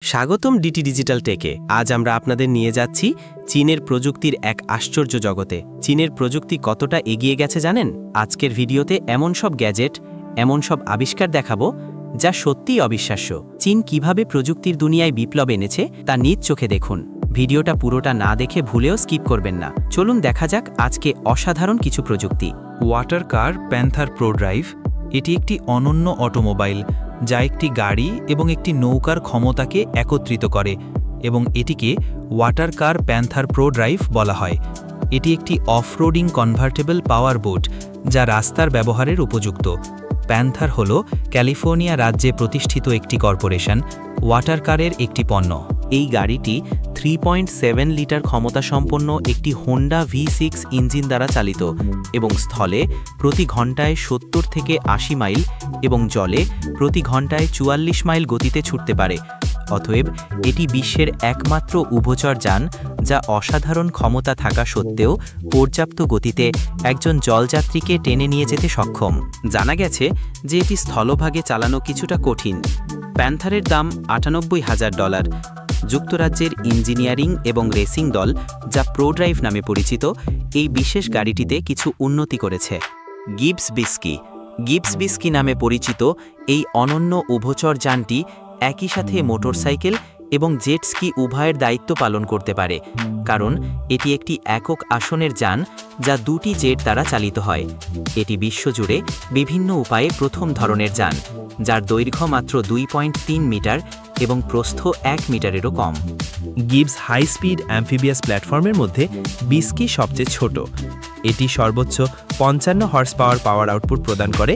স্বাগতম DT digital টেকে। আজ আমরা আপনাদের নিয়ে যাচ্ছি চীনের প্রযুক্তির এক আশ্চর্য জগতে। চীনের প্রযুক্তি কতটা এগিয়ে গেছে জানেন? আজকের ভিডিওতে এমন সব গ্যাজেট, এমন সব আবিষ্কার দেখাবো যা সত্যিই অবিশ্বাস্য। চীন কিভাবে প্রযুক্তির দুনিয়ায় বিপ্লব এনেছে তা নিজ চোখে দেখুন। ভিডিওটা পুরোটা না দেখে ভুলেও স্কিপ করবেন না। চলুন দেখা যাক আজকে অসাধারণ কিছু প্রযুক্তি। ওয়াটার কার প্যান্থার প্রো ড্রাইভ। এটি একটি অনন্য অটোমোবাইল যা একটি গাড়ি এবং একটি নৌকার ক্ষমতাকে একত্রিত করে এবং এটিকে ওয়াটার কার প্যান্থার প্রো ড্রাইভ বলা হয়। এটি একটি অফরোডিং কনভার্টেবল পাওয়ার বোট যা রাস্তার ব্যবহারের উপযুক্ত। প্যান্থার হল ক্যালিফোর্নিয়া রাজ্যে প্রতিষ্ঠিত একটি কর্পোরেশন ওয়াটার কারের একটি পণ্য। এই গাড়িটি 3.7 লিটার ক্ষমতাসম্পন্ন একটি হোন্ডা V6 ইঞ্জিন দ্বারা চালিত এবং স্থলে প্রতি ঘন্টায় 70 থেকে 80 মাইল এবং জলে প্রতি ঘন্টায় 44 মাইল গতিতে ছুটতে পারে। অতএব এটি বিশ্বের একমাত্র উভচর যান যা অসাধারণ ক্ষমতা থাকা সত্ত্বেও পর্যাপ্ত গতিতে একজন জলযাত্রীকে টেনে নিয়ে যেতে সক্ষম। জানা গেছে যে এটি স্থলভাগে চালানো কিছুটা কঠিন। প্যান্থারের দাম $98,000। যুক্তরাজ্যের ইঞ্জিনিয়ারিং এবং রেসিং দল, যা প্রো ড্রাইভ নামে পরিচিত, এই বিশেষ গাড়িটিতে কিছু উন্নতি করেছে। গিবস বিস্কি নামে পরিচিত এই অনন্য উভচর যানটি একই সাথে মোটরসাইকেল এবং জেট স্কি উভয়ের দায়িত্ব পালন করতে পারে, কারণ এটি একটি একক আসনের যান যা দুটি জেট দ্বারা চালিত হয়। এটি বিশ্বজুড়ে বিভিন্ন উপায়ে প্রথম ধরনের যান, যার দৈর্ঘ্য মাত্র 2.3 মিটার এবং প্রস্থ 1 মিটারেরও কম। গিবস হাই স্পিড অ্যাম্ফিবিয়াস প্ল্যাটফর্মের মধ্যে বিস্কি সবচেয়ে ছোট। এটি সর্বোচ্চ 55 হর্স পাওয়ার আউটপুট প্রদান করে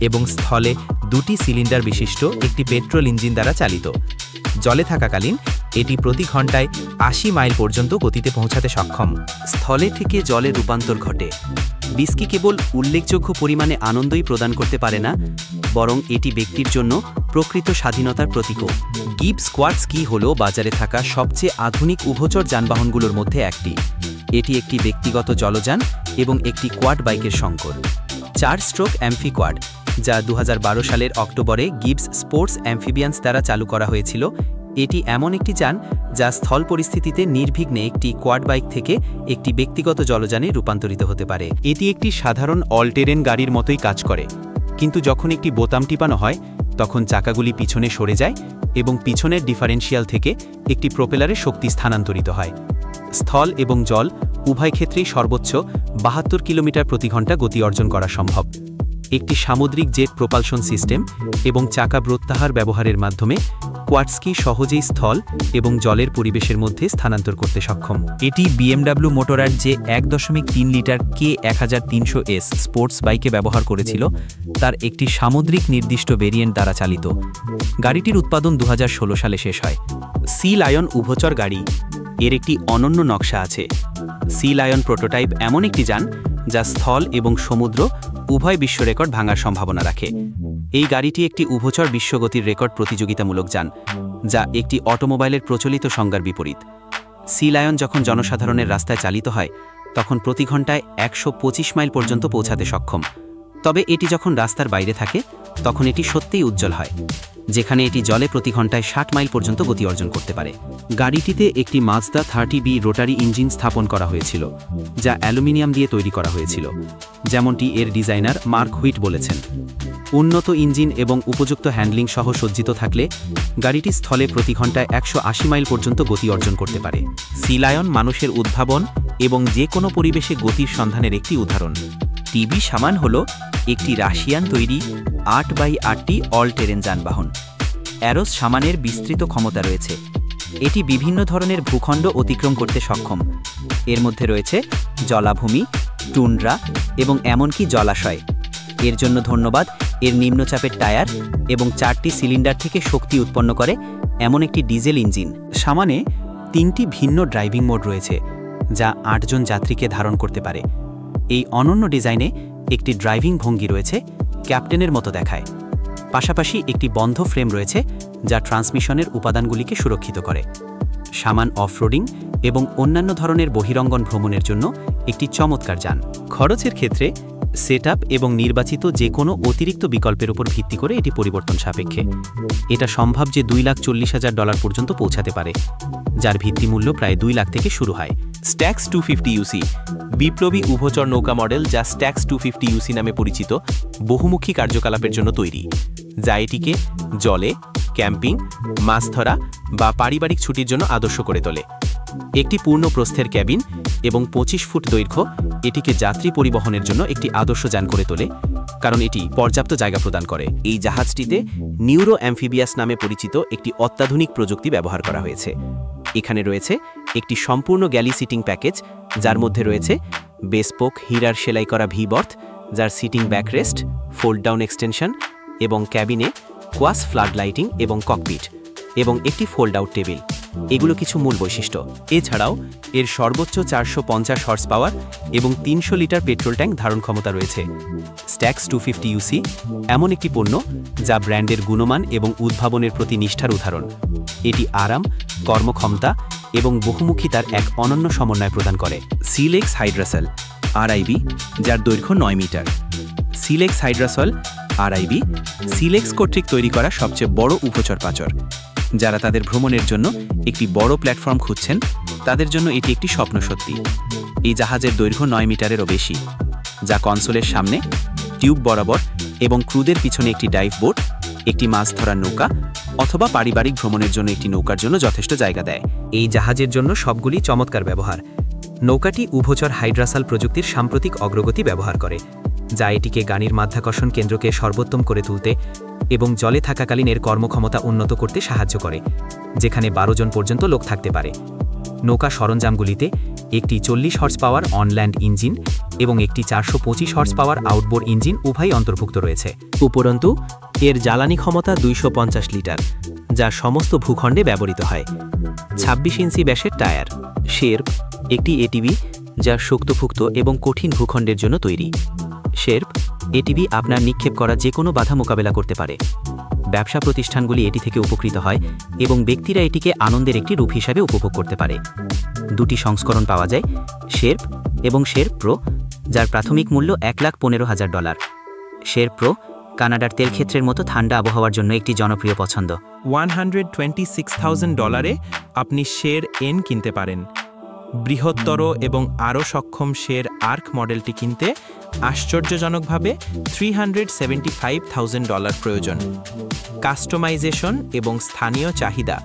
এবং স্থলে দুটি সিলিন্ডার বিশিষ্ট একটি পেট্রোল ইঞ্জিন দ্বারা চালিত। জলে থাকাকালীন এটি প্রতি ঘন্টায় 80 মাইল পর্যন্ত গতিতে পৌঁছাতে সক্ষম। স্থলে থেকে জলে রূপান্তর ঘটে। বিস্কি কেবল উল্লেখযোগ্য পরিমাণে আনন্দই প্রদান করতে পারে না, বরং এটি ব্যক্তির জন্য প্রকৃত স্বাধীনতার প্রতীকও। গিবস কোয়াড স্কি হল বাজারে থাকা সবচেয়ে আধুনিক উভচর যানবাহনগুলোর মধ্যে একটি। এটি একটি ব্যক্তিগত জলযান এবং একটি কোয়াড বাইকের সংকর। 4 স্ট্রোক অ্যাম্ফি কোয়াড, যা 2012 সালের অক্টোবরে গিবস স্পোর্টস অ্যাম্ফিবিয়ান্স দ্বারা চালু করা হয়েছিল। এটি এমন একটি যান যা স্থল পরিস্থিতিতে নির্বিঘ্নে একটি কোয়াড বাইক থেকে একটি ব্যক্তিগত জলযানে রূপান্তরিত হতে পারে। এটি একটি সাধারণ অল টেরেন গাড়ির মতোই কাজ করে, কিন্তু যখন একটি বোতাম টিপানো হয় তখন চাকাগুলি পিছনে সরে যায় এবং পিছনের ডিফারেন্সিয়াল থেকে একটি প্রোপেলারে শক্তি স্থানান্তরিত হয়। স্থল এবং জল উভয় ক্ষেত্রেই সর্বোচ্চ 72 কিলোমিটার প্রতি ঘন্টা গতি অর্জন করা সম্ভব। একটি সামুদ্রিক জেট প্রোপালশন সিস্টেম এবং চাকা প্রত্যাহার ব্যবহারের মাধ্যমে কোয়াডস্কি সহজেই স্থল এবং জলের পরিবেশের মধ্যে স্থানান্তর করতে সক্ষম। এটি BMW মোটরার যে 1.3 লিটার K1300S স্পোর্টস বাইকে ব্যবহার করেছিল তার একটি সামুদ্রিক নির্দিষ্ট ভেরিয়েন্ট দ্বারা চালিত। গাড়িটির উৎপাদন 2016 সালে শেষ হয়। সি লায়ন উভচর গাড়ি, এর একটি অনন্য নকশা আছে। সি লায়ন প্রোটোটাইপ এমন একটি যান যা স্থল এবং সমুদ্র উভয় বিশ্ব রেকর্ড ভাঙার সম্ভাবনা রাখে। এই গাড়িটি একটি উভচর বিশ্বগতির রেকর্ড প্রতিযোগিতামূলক যান, যা একটি অটোমোবাইলের প্রচলিত সংজ্ঞার বিপরীত। সি লায়ন যখন জনসাধারণের রাস্তায় চালিত হয় তখন প্রতি ঘন্টায় 125 মাইল পর্যন্ত পৌঁছাতে সক্ষম। তবে এটি যখন রাস্তার বাইরে থাকে তখন এটি সত্যিই উজ্জ্বল হয়, যেখানে এটি জলে প্রতি ঘন্টায় 60 মাইল পর্যন্ত গতি অর্জন করতে পারে। গাড়িটিতে একটি মাজদা 30B রোটারি ইঞ্জিন স্থাপন করা হয়েছিল, যা অ্যালুমিনিয়াম দিয়ে তৈরি করা হয়েছিল, যেমনটি এর ডিজাইনার মার্ক হুইট বলেছেন। উন্নত ইঞ্জিন এবং উপযুক্ত হ্যান্ডলিং সহ সজ্জিত থাকলে গাড়িটি স্থলে প্রতি ঘন্টায় 180 মাইল পর্যন্ত গতি অর্জন করতে পারে। সি লায়ন মানুষের উদ্ভাবন এবং যে কোনো পরিবেশে গতির সন্ধানের একটি উদাহরণ। টিবি সামান হল একটি রাশিয়ান তৈরি 8x8টি অল টেরেন যানবাহন। অ্যারোস সামানের বিস্তৃত ক্ষমতা রয়েছে। এটি বিভিন্ন ধরনের ভূখণ্ড অতিক্রম করতে সক্ষম। এর মধ্যে রয়েছে জলাভূমি, টুন্ড্রা এবং এমনকি জলাশয়। এর জন্য ধন্যবাদ এর নিম্নচাপের টায়ার এবং 4টি সিলিন্ডার থেকে শক্তি উৎপন্ন করে এমন একটি ডিজেল ইঞ্জিন। সামানে 3টি ভিন্ন ড্রাইভিং মোড রয়েছে, যা 8 জন যাত্রীকে ধারণ করতে পারে। এই অনন্য ডিজাইনে একটি ড্রাইভিং ভঙ্গি রয়েছে, ক্যাপ্টেনের মতো দেখায়। পাশাপাশি একটি বন্ধ ফ্রেম রয়েছে যা ট্রান্সমিশনের উপাদানগুলিকে সুরক্ষিত করে। সামান অফরোডিং এবং অন্যান্য ধরনের বহিরঙ্গন ভ্রমণের জন্য একটি চমৎকার যান। খরচের ক্ষেত্রে সেটআপ এবং নির্বাচিত যে কোনো অতিরিক্ত বিকল্পের উপর ভিত্তি করে এটি পরিবর্তন সাপেক্ষে। এটা সম্ভব যে $2,40,000 পর্যন্ত পৌঁছাতে পারে, যার ভিত্তিমূল্য প্রায় 2 লাখ থেকে শুরু হয়। স্ট্যাক্স 250 UC বিপ্লবী উভচর নৌকা মডেল, যা স্ট্যাক্স 250 UC নামে পরিচিত, বহুমুখী কার্যকলাপের জন্য তৈরি, যা এটিকে জলে, ক্যাম্পিং, মাছ ধরা বা পারিবারিক ছুটির জন্য আদর্শ করে তোলে। একটি পূর্ণ প্রস্থের ক্যাবিন এবং 25 ফুট দৈর্ঘ্য এটিকে যাত্রী পরিবহনের জন্য একটি আদর্শ যান করে তোলে, কারণ এটি পর্যাপ্ত জায়গা প্রদান করে। এই জাহাজটিতে নিউরো অ্যাম্ফিবিয়াস নামে পরিচিত একটি অত্যাধুনিক প্রযুক্তি ব্যবহার করা হয়েছে। এখানে রয়েছে একটি সম্পূর্ণ গ্যালি সিটিং প্যাকেজ, যার মধ্যে রয়েছে বেসপোক হীরার সেলাই করা ভি-বর্থ, যার seating backrest, fold down extension এবং ক্যাবিনে কোয়াস ফ্লাড লাইটিং এবং ককপিট এবং একটি ফোল্ড আউট টেবিল। এগুলো কিছু মূল বৈশিষ্ট্য। এছাড়াও এর সর্বোচ্চ 450 হর্স পাওয়ার এবং 300 লিটার পেট্রোল ট্যাঙ্ক ধারণ ক্ষমতা রয়েছে। স্ট্যাক্স 250 UC এমন একটি পণ্য যা ব্র্যান্ডের গুণমান এবং উদ্ভাবনের প্রতি নিষ্ঠার উদাহরণ। এটি আরাম, কর্মক্ষমতা এবং বহুমুখিতার এক অনন্য সমন্বয় প্রদান করে। সিলেক্স হাইড্রাসল RIB, যার দৈর্ঘ্য 9 মিটার। সিলেক্স হাইড্রাসল RIB সিলেক্স কর্তৃক তৈরি করা সবচেয়ে বড় উভচর পাচর। যারা তাদের ভ্রমণের জন্য একটি বড় প্ল্যাটফর্ম খুঁজছেন, তাদের জন্য এটি একটি স্বপ্ন সত্যি। এই জাহাজের দৈর্ঘ্য 9 মিটারেরও বেশি, যা কনসোলের সামনে, টিউব বরাবর এবং ক্রুদের পিছনে একটি ডাইভ বোট, একটি মাছ ধরার নৌকা অথবা পারিবারিক ভ্রমণের জন্য একটি নৌকার জন্য যথেষ্ট জায়গা দেয়। এই জাহাজের জন্য সবগুলি চমৎকার ব্যবহার। নৌকাটি উভচর হাইড্রাসাল প্রযুক্তির সাম্প্রতিক অগ্রগতি ব্যবহার করে, যা এটিকে গাড়ির মাধ্যাকর্ষণ কেন্দ্রকে সর্বোত্তম করে তুলতে এবং জলে থাকাকালীন এর কর্মক্ষমতা উন্নত করতে সাহায্য করে, যেখানে 12 জন পর্যন্ত লোক থাকতে পারে। নৌকা সরঞ্জামগুলিতে একটি 40 হর্স পাওয়ার অনল্যান্ড ইঞ্জিন এবং একটি 425 হর্স পাওয়ার আউটবোর্ড ইঞ্জিন উভয়ই অন্তর্ভুক্ত রয়েছে। উপরন্তু এর জ্বালানি ক্ষমতা 250 লিটার, যা সমস্ত ভূখণ্ডে ব্যবহৃত হয়। 26 ইঞ্চি ব্যাসের টায়ার। শের্প একটি এটিভি যা শক্তপুক্ত এবং কঠিন ভূখণ্ডের জন্য তৈরি। শের্প এটিভি আপনার নিক্ষেপ করা যে কোনো বাধা মোকাবেলা করতে পারে। ব্যবসা প্রতিষ্ঠানগুলি এটি থেকে উপকৃত হয় এবং ব্যক্তিরা এটিকে আনন্দের একটি রূপ হিসাবে উপভোগ করতে পারে। দুটি সংস্করণ পাওয়া যায়, শের্প এবং শের্প প্রো, যার প্রাথমিক মূল্য $1,15,000। শের্প প্রো কানাডার তেলক্ষেত্রের মতো ঠান্ডা আবহাওয়ার জন্য একটি জনপ্রিয় পছন্দ। $126,000 আপনি শের এন কিনতে পারেন। বৃহত্তর এবং আরও সক্ষম শের আর্ক মডেলটি কিনতে আশ্চর্যজনকভাবে $375,000 প্রয়োজন। কাস্টমাইজেশন এবং স্থানীয় চাহিদা,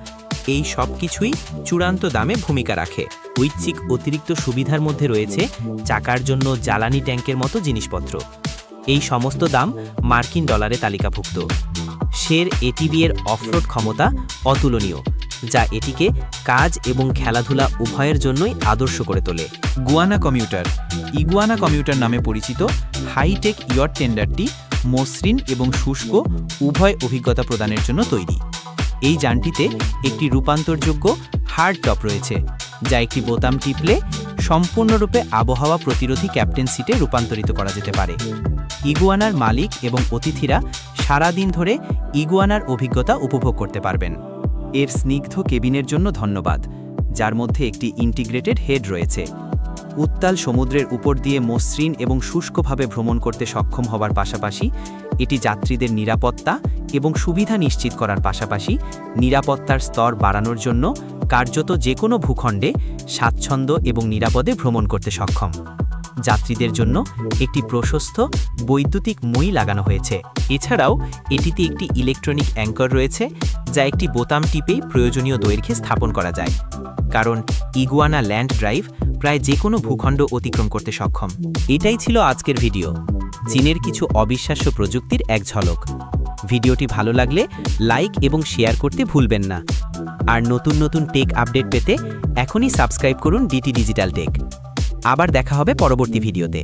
এই সব কিছুই চূড়ান্ত দামে ভূমিকা রাখে। ঐচ্ছিক অতিরিক্ত সুবিধার মধ্যে রয়েছে চাকার জন্য জ্বালানি ট্যাঙ্কের মতো জিনিসপত্র। এই সমস্ত দাম মার্কিন ডলারে তালিকাভুক্ত। শের এটিভি এর অফরোড ক্ষমতা অতুলনীয়, যা এটিকে কাজ এবং খেলাধুলা উভয়ের জন্যই আদর্শ করে তোলে। গুয়ানা কমিউটার ইগুয়ানা কমিউটার নামে পরিচিত হাইটেক ইয়ট টেন্ডারটি মসৃণ এবং শুষ্ক উভয় অভিজ্ঞতা প্রদানের জন্য তৈরি। এই যানটিতে একটি রূপান্তরযোগ্য হার্ড টপ রয়েছে, যা একটি বোতাম টিপলে সম্পূর্ণরূপে আবহাওয়া প্রতিরোধী ক্যাপ্টেন সিটে রূপান্তরিত করা যেতে পারে। ইগুয়ানার মালিক এবং অতিথিরা সারা দিন ধরে ইগুয়ানার অভিজ্ঞতা উপভোগ করতে পারবেন। এর স্নিগ্ধ কেবিনের জন্য ধন্যবাদ, যার মধ্যে একটি ইন্টিগ্রেটেড হেড রয়েছে। উত্তাল সমুদ্রের উপর দিয়ে মসৃণ এবং শুষ্কভাবে ভ্রমণ করতে সক্ষম হওয়ার পাশাপাশি এটি যাত্রীদের নিরাপত্তা এবং সুবিধা নিশ্চিত করার পাশাপাশি নিরাপত্তার স্তর বাড়ানোর জন্য কার্যত যে কোনো ভূখণ্ডে স্বাচ্ছন্দ্য এবং নিরাপদে ভ্রমণ করতে সক্ষম। যাত্রীদের জন্য একটি প্রশস্ত বৈদ্যুতিক মই লাগানো হয়েছে। এছাড়াও এটিতে একটি ইলেকট্রনিক অ্যাঙ্কর রয়েছে, যা একটি বোতাম টিপেই প্রয়োজনীয় দৈর্ঘ্যে স্থাপন করা যায়, কারণ ইগুয়ানা ল্যান্ড ড্রাইভ প্রায় যে কোনো ভূখণ্ড অতিক্রম করতে সক্ষম। এটাই ছিল আজকের ভিডিও, চীনের কিছু অবিশ্বাস্য প্রযুক্তির এক ঝলক। ভিডিওটি ভালো লাগলে লাইক এবং শেয়ার করতে ভুলবেন না। আর নতুন নতুন টেক আপডেট পেতে এখনই সাবস্ক্রাইব করুন ডিটি ডিজিটাল টেক। আবার দেখা হবে পরবর্তী ভিডিওতে।